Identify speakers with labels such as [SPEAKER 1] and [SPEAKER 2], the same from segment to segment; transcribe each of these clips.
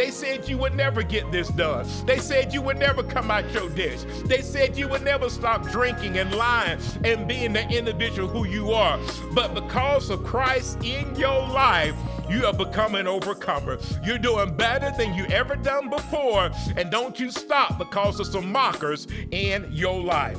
[SPEAKER 1] They said you would never get this done. They said you would never come out your ditch. They said you would never stop drinking and lying and being the individual who you are. But because of Christ in your life, you have become an overcomer. You're doing better than you ever done before. And don't you stop because of some mockers in your life.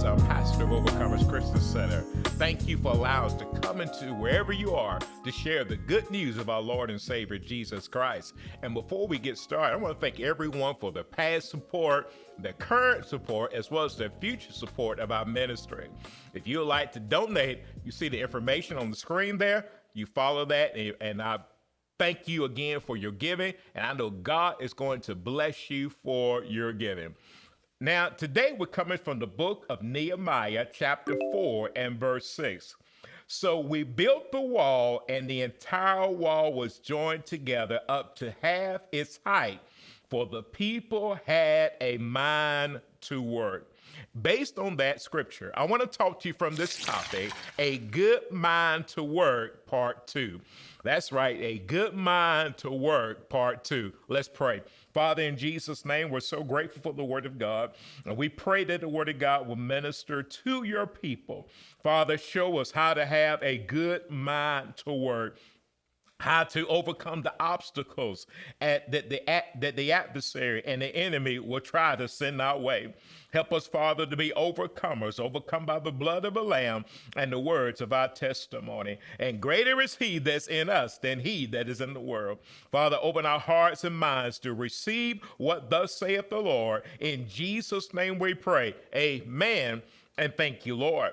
[SPEAKER 1] I'm pastor of Overcomers Christian Center. Thank you for allowing us to come into wherever you are to share the good news of our Lord and Savior, Jesus Christ. And before we get started, I want to thank everyone for the past support, the current support, as well as the future support of our ministry. If you would like to donate, you see the information on the screen there. You follow that, and I thank you again for your giving. And I know God is going to bless you for your giving. Now, today we're coming from the book of Nehemiah, chapter 4 and verse 6. So we built the wall, and the entire wall was joined together up to half its height, for the people had a mind to work. Based on that scripture, I want to talk to you from this topic, a good mind to work, part 2. That's right, a good mind to work, part 2. Let's pray. Father, in Jesus' name, we're so grateful for the word of God, and we pray that the word of God will minister to your people. Father, show us how to have a good mind to work, how to overcome the obstacles that the adversary and the enemy will try to send our way. Help us, Father, to be overcomers, overcome by the blood of the Lamb and the words of our testimony. And greater is he that's in us than he that is in the world. Father, open our hearts and minds to receive what thus saith the Lord. In Jesus' name we pray. Amen. And thank you, Lord.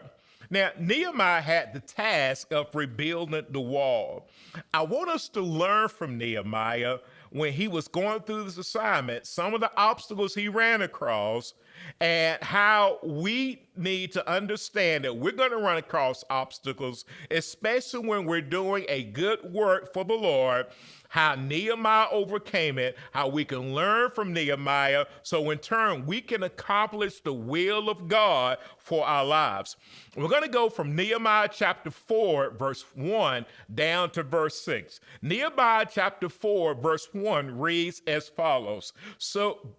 [SPEAKER 1] Now, Nehemiah had the task of rebuilding the wall. I want us to learn from Nehemiah when he was going through this assignment, some of the obstacles he ran across, and how we need to understand that we're going to run across obstacles, especially when we're doing a good work for the Lord, how Nehemiah overcame it, how we can learn from Nehemiah, so in turn we can accomplish the will of God for our lives. We're going to go from Nehemiah chapter 4, verse 1 down to verse 6. Nehemiah chapter 4, verse 1 reads as follows.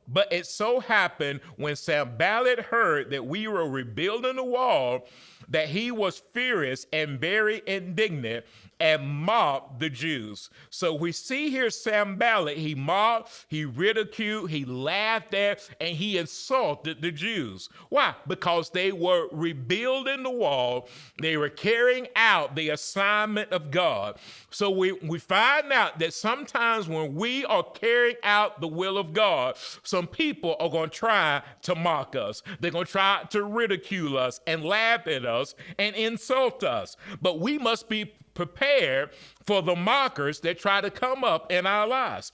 [SPEAKER 1] But it so happened when Sanballat heard that we were rebuilding the wall, that he was furious and very indignant and mocked the Jews. So we see here Sanballat, he mocked, he ridiculed, he laughed at, and he insulted the Jews. Why? Because they were rebuilding the wall. They were carrying out the assignment of God. So we find out that sometimes when we are carrying out the will of God, some people are going to try to mock us. They're going to try to ridicule us and laugh at us and insult us. But we must be prepared for the mockers that try to come up in our lives.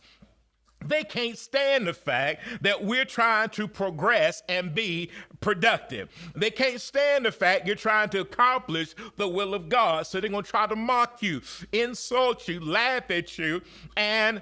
[SPEAKER 1] They can't stand the fact that we're trying to progress and be productive. They can't stand the fact you're trying to accomplish the will of God. So they're going to try to mock you, insult you, laugh at you, and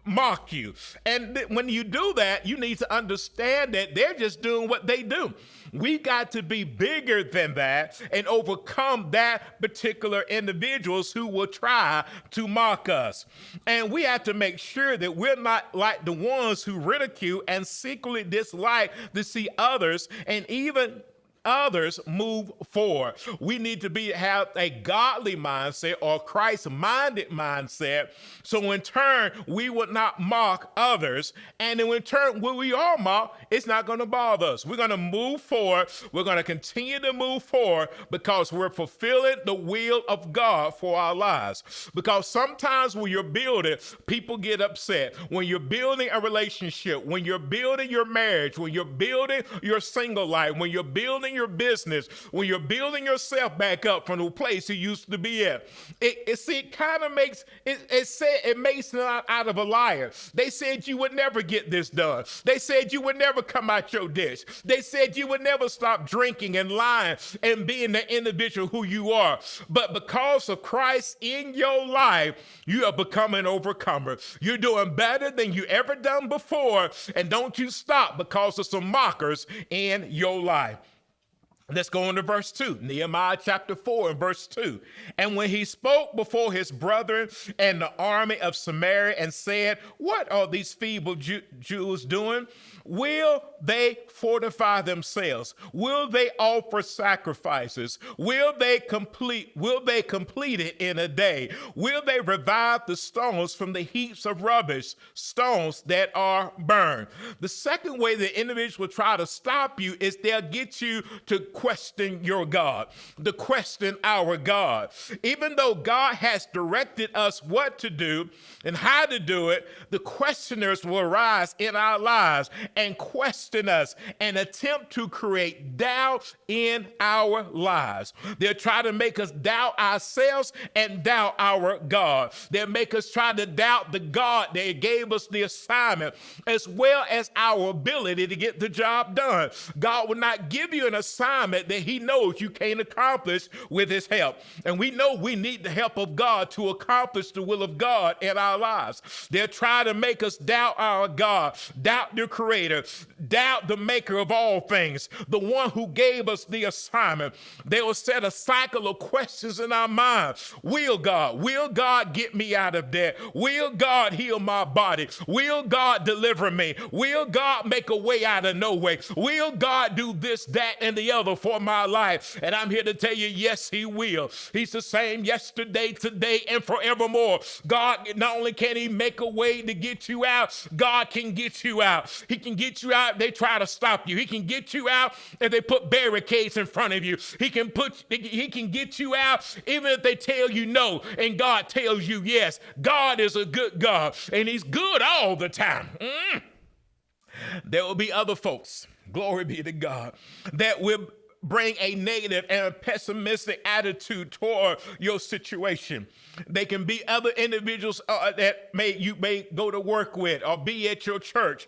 [SPEAKER 1] mock you. And when you do that, you need to understand that they're just doing what they do. We've got to be bigger than that and overcome that particular individuals who will try to mock us. And we have to make sure that we're not like the ones who ridicule and secretly dislike to see others and even others move forward. We need to have a godly mindset or Christ-minded mindset, so in turn we would not mock others, and then in turn when we are mocked, it's not going to bother us. We're going to move forward. We're going to continue to move forward because we're fulfilling the will of God for our lives. Because sometimes when you're building, people get upset. When you're building a relationship, when you're building your marriage, when you're building your single life, when you're building building your business, when you're building yourself back up from the place you used to be at, it kind of makes, it makes it out of a liar. They said you would never get this done. They said you would never come out your ditch. They said you would never stop drinking and lying and being the individual who you are. But because of Christ in your life, you have become an overcomer. You're doing better than you ever done before. And don't you stop because of some mockers in your life. Let's go on to verse 2, Nehemiah chapter 4 and verse 2. And when he spoke before his brethren and the army of Samaria and said, what are these feeble Jews doing? Will they fortify themselves? Will they offer sacrifices? Will they complete it in a day? Will they revive the stones from the heaps of rubbish, stones that are burned? The second way the individuals will try to stop you is they'll get you to question your God, to question our God. Even though God has directed us what to do and how to do it, the questioners will arise in our lives and question us and attempt to create doubt in our lives. They'll try to make us doubt ourselves and doubt our God. They'll make us try to doubt the God that gave us the assignment, as well as our ability to get the job done. God will not give you an assignment that he knows you can't accomplish with his help. And we know we need the help of God to accomplish the will of God in our lives. They'll try to make us doubt our God, doubt the Creator, doubt the maker of all things, the one who gave us the assignment. They will set a cycle of questions in our minds. Will God get me out of debt? Will God heal my body? Will God deliver me? Will God make a way out of no way? Will God do this, that, and the other for my life? And I'm here to tell you, yes, he will. He's the same yesterday, today, and forevermore. God, not only can he make a way to get you out, God can get you out. He can get you out if they try to stop you. He can get you out if they put barricades in front of you. He can get you out even if they tell you no and God tells you yes. God is a good God, and he's good all the time. There will be other folks, glory be to God, that will bring a negative and a pessimistic attitude toward your situation. They can be other individuals that you may go to work with or be at your church.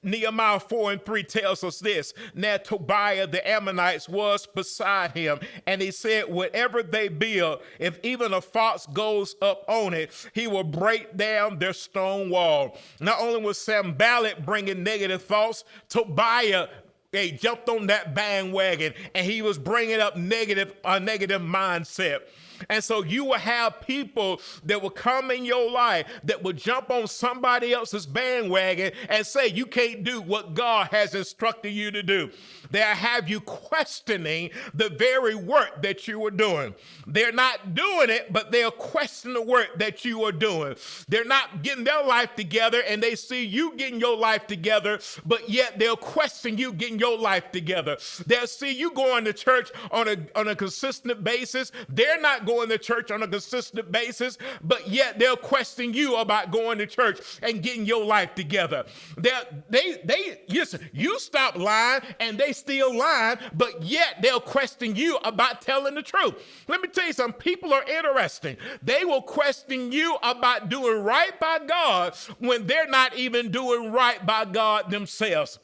[SPEAKER 1] Nehemiah 4 and 3 tells us this. Now Tobiah the Ammonites was beside him, and he said, whatever they build, if even a fox goes up on it, he will break down their stone wall. Not only was Sanballat bringing negative thoughts, Tobiah jumped on that bandwagon, and he was bringing up a negative mindset. And so you will have people that will come in your life that will jump on somebody else's bandwagon and say you can't do what God has instructed you to do. They'll have you questioning the very work that you are doing. They're not doing it, but they'll question the work that you are doing. They're not getting their life together, and they see you getting your life together, but yet they'll question you getting your life together. They'll see you going to church on a consistent basis. They're not going to church on a consistent basis, but yet they'll question you about going to church and getting your life together. You stop lying and they still lying, but yet they'll question you about telling the truth. Let me tell you something. People are interesting. They will question you about doing right by God when they're not even doing right by God themselves.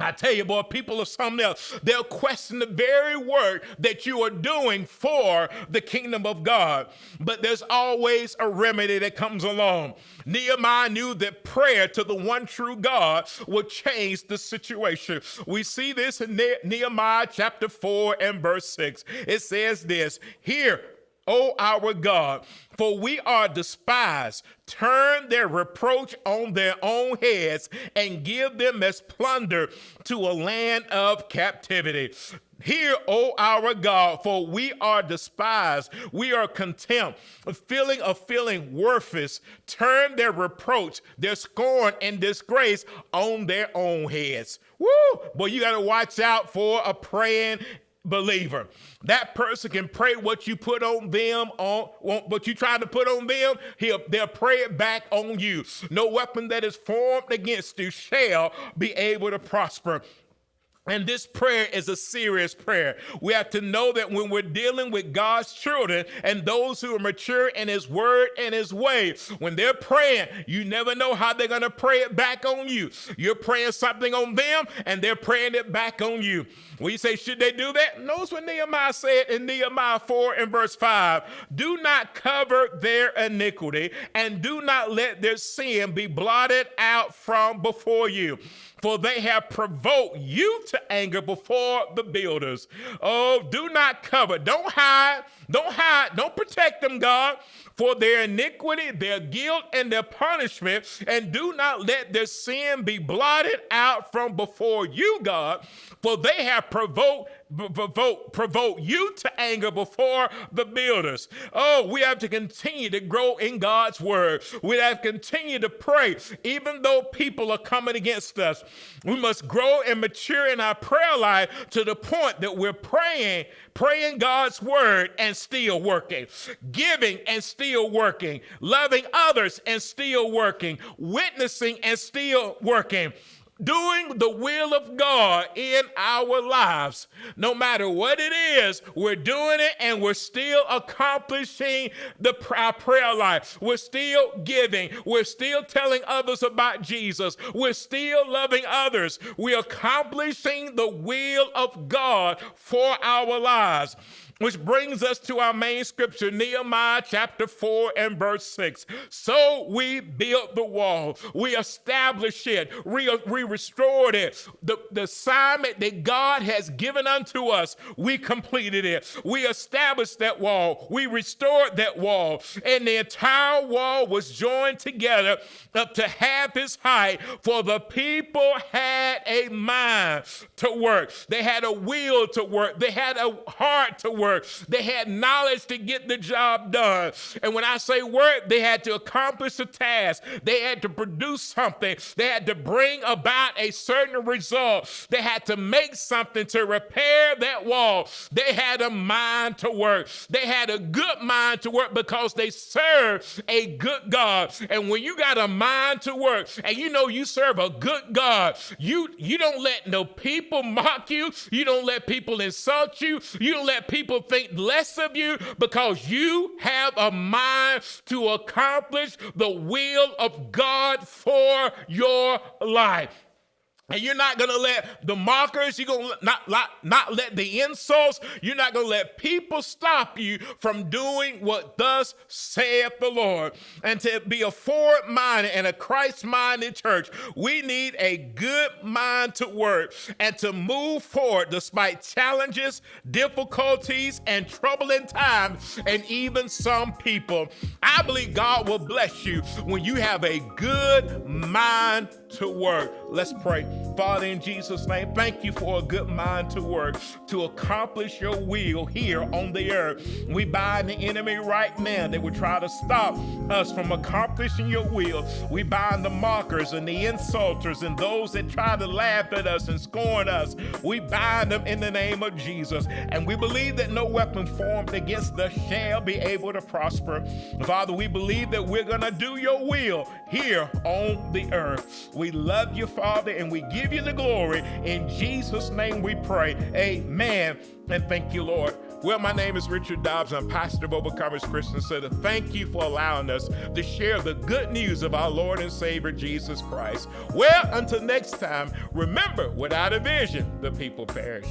[SPEAKER 1] I tell you, boy, people are something else. They'll question the very work that you are doing for the kingdom of God. But there's always a remedy that comes along. Nehemiah knew that prayer to the one true God would change the situation. We see this in Nehemiah chapter 4 and verse 6. It says this, "Hear, O our God, for we are despised. Turn their reproach on their own heads and give them as plunder to a land of captivity. Hear, O our God, for we are despised. We are contempt, feeling worthless. Turn their reproach, their scorn and disgrace on their own heads." Woo! Boy, you got to watch out for a praying believer. That person can pray what you put on them, what you try to put on them, they'll pray it back on you. No weapon that is formed against you shall be able to prosper. And this prayer is a serious prayer. We have to know that when we're dealing with God's children and those who are mature in his word and his way, when they're praying, you never know how they're going to pray it back on you. You're praying something on them and they're praying it back on you. When you say, should they do that? Notice what Nehemiah said in Nehemiah 4 and verse 5. Do not cover their iniquity and do not let their sin be blotted out from before you. For they have provoked you to anger before the builders. Oh, do not cover. Don't hide. Don't hide. Don't protect them, God, for their iniquity, their guilt, and their punishment. And do not let their sin be blotted out from before you, God, for they have provoked you to anger before the builders. Oh, we have to continue to grow in God's word. We have to continue to pray, even though people are coming against us. We must grow and mature in our prayer life to the point that we're praying God's word and still working, giving and still working, loving others and still working, witnessing and still working, doing the will of God in our lives. No matter what it is, we're doing it and we're still accomplishing our prayer life. We're still giving. We're still telling others about Jesus. We're still loving others. We're accomplishing the will of God for our lives. Which brings us to our main scripture, Nehemiah chapter 4 and verse 6. So we built the wall. We established it. We restored it. The assignment that God has given unto us, we completed it. We established that wall. We restored that wall. And the entire wall was joined together up to half its height, for the people had a mind to work. They had a will to work. They had a heart to work. They had knowledge to get the job done. And when I say work, they had to accomplish a task. They had to produce something. They had to bring about a certain result. They had to make something to repair that wall. They had a mind to work. They had a good mind to work because they serve a good God. And when you got a mind to work and you know you serve a good God, you don't let no people mock you. You don't let people insult you. You don't let people think less of you because you have a mind to accomplish the will of God for your life. And you're not going to let the mockers, you're going to not let the insults, you're not going to let people stop you from doing what thus saith the Lord. And to be a forward-minded and a Christ-minded church, we need a good mind to work and to move forward despite challenges, difficulties, and troubling times, and even some people. I believe God will bless you when you have a good mind to work. Let's pray. Father, in Jesus' name, thank you for a good mind to work, to accomplish your will here on the earth. We bind the enemy right now that would try to stop us from accomplishing your will. We bind the mockers and the insulters and those that try to laugh at us and scorn us. We bind them in the name of Jesus. And we believe that no weapon formed against us shall be able to prosper. Father, we believe that we're going to do your will here on the earth. We love you, Father, and we give you the glory. In Jesus' name we pray. Amen. And thank you, Lord. Well, my name is Richard Dobbs. I'm pastor of Overcomers Christian Center. Thank you for allowing us to share the good news of our Lord and Savior, Jesus Christ. Well, until next time, remember, without a vision, the people perish.